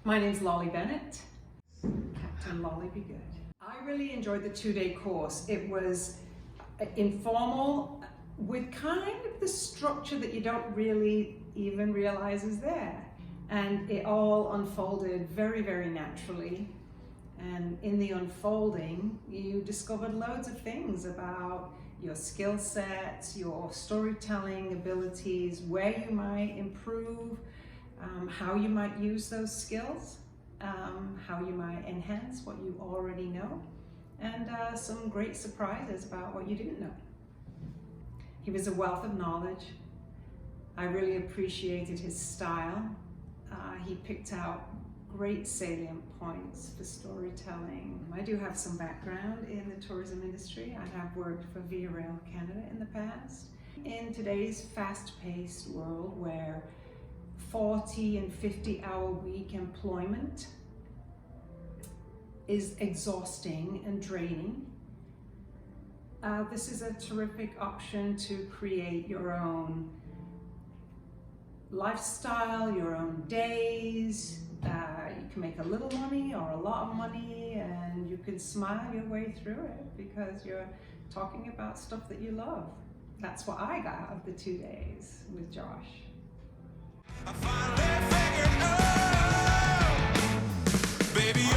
My name's Lolly Bennett. Captain Lolly be good. I really enjoyed the 2-day course. It was informal with kind of the structure that you don't really even realize is there. And it all unfolded very, very naturally. And in the unfolding, you discovered loads of things about your skill sets, your storytelling abilities, where you might improve, how you might use those skills, how you might enhance what you already know, and some great surprises about what you didn't know. He was a wealth of knowledge. I really appreciated his style. He picked out great salient points for storytelling. I do have some background in the tourism industry. I have worked for Via Rail Canada in the past. In today's fast-paced world where 40 and 50-hour week employment is exhausting and draining, this is a terrific option to create your own lifestyle, your own days. You can make a little money or a lot of money, and you can smile your way through it because you're talking about stuff that you love. That's what I got out of the 2 days with Josh. I finally figured out, baby,